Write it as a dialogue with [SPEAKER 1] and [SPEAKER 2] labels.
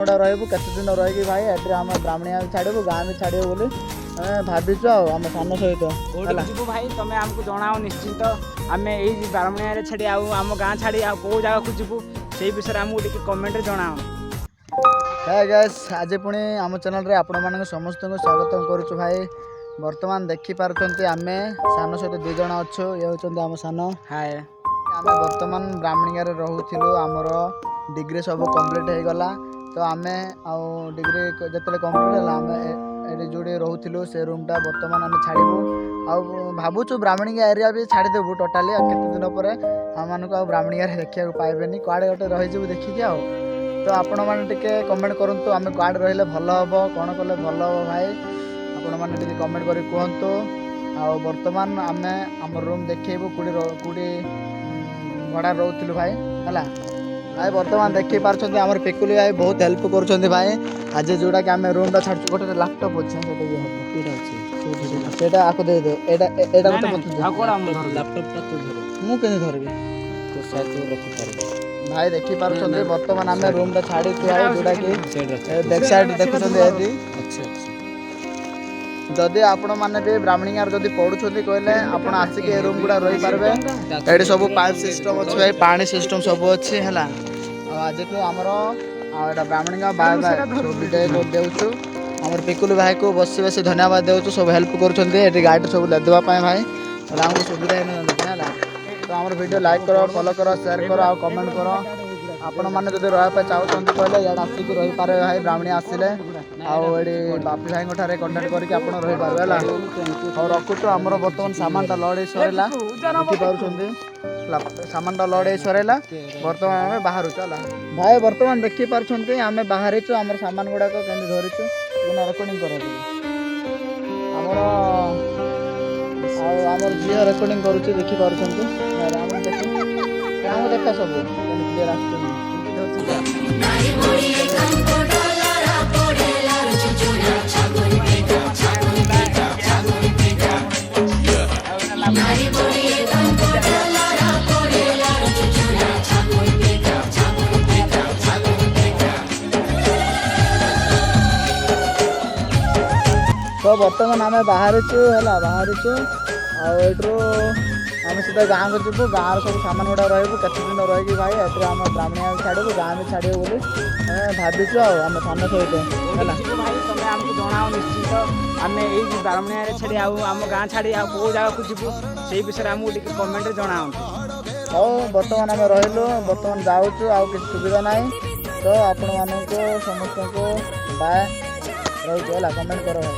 [SPEAKER 1] रहबू केते दिन रही भाई एटे आम ब्राह्मणिया छाड़ू गाँ भी छाड़ू बोली भाविचु आम सान सहित
[SPEAKER 2] जीवु भाई तुम आमको जनाओ निश्चिंत आम यही ब्राह्मणिया छाड़ी आम गाँ छाड़ी कौ जगह को जीवु से विषय आमको टे कमेंट जनाओ।
[SPEAKER 1] है गैस आज पुणी आम चैनल रे आपण मानक समस्त को स्वागत करुछु भाई। वर्तमान देखि पारुछंती आमे सान सहित 2 जण अच्छु ये होचंती आम सान।
[SPEAKER 2] हाय
[SPEAKER 1] आमे वर्तमान ब्राह्मणिया रे रहूथिलु आमर डिग्री सब कंप्लीट हो गला तो आमे आउ डिग्री जतले कंप्लीट होला आमे एडी जोडी रहूथिलु से रूमटा वर्तमान आमे छाड़ीबू आउ भाबुछु ब्राह्मणिया एरिया भी छाड़ी देबू टोटाली केते दिन परे हम मानको आ ब्राह्मणिया रे देखिया को पाइबेनी कुआडे गोटे रहि जेबू देखि आउ तो आपण मैंने टिके कमेंट करूँ आम कुआडे रहिले भल हम कौन कले भल हम भाई आपण मैंने टिके कमेंट करी कहतु आ वर्तमान आम आम रूम देखू कूड़ी भड़ा रोलु भाई है भाई वर्तमान देखी पार्टी आम पिकुली भाई बहुत हेल्प कर भाई आज जोटा कि आम रूम छाड़ गोटे लैपटॉप अच्छे आपको दे दे मुझे धरबी भाई देखी पार्टी बर्तमान आम रूम टा छाड़ी जोटा कि बैक साइड देखुं जदि आपण मैंने भी ब्राह्मणिया जदि पढ़ुं कहले आप आसिक रूम गुड़ा रही पारे ये सब पाइप सिस्टम अच्छे भाई पानी सिस्टम सब अच्छी है आज आमर ब्राह्मणिया बाय बाय देचु आम पिकुलू भाई को बसी बसी धन्यवाद देचु सब हेल्प कर गाड़ी सब लेदेवाई भाई आमको सुविधा है तो आम वीडियो लाइक करो फॉलो करो शेयर करो आ कमेंट करो आपण मैंने जब रहा चाहते कहले इधर आसिक रही पारे भाई ब्राह्मणी आसिले आड़ी बापी भाई ठारे कंटाक्ट करके आप रही पारे है रखुचु आमर बर्तमान सामान लड़े सरला देखिपुं सामान लड़े सरला बर्तमान आम बाहर भाई बर्तमान देखी पार्टी आम बाहरीचु आम सामान गुड़ाक के धरीचु रेकर्डिंग कर आमर झील रेकर्डिंग करुच्ची देखी देखा सब क्लियर तो बर्तमान आम बाहरीचु बाहरीचु आउ आम सीधा गाँ को जीवु गाँव सब सामान गुड़ा रहबू केते दिन रही भाई एटे आम ब्राह्मणिया छाड़ू गाँ भी छाड़ू बोली भाविचु आम सान सहित
[SPEAKER 2] भाई तुम आमको जनाओ निश्चिंत आम यही ब्राह्मणिया छाड़ी आम गाँ छाड़ी कौ जगह को जीवु से विषय आमको टे कमेंट जनाओ।
[SPEAKER 1] हाँ बर्तमान आम रहीलु बर्तमान जाऊँ आउ कि सुविधा ना तो आपण मानक समस्त को बाय रही कमेंट करो भाई।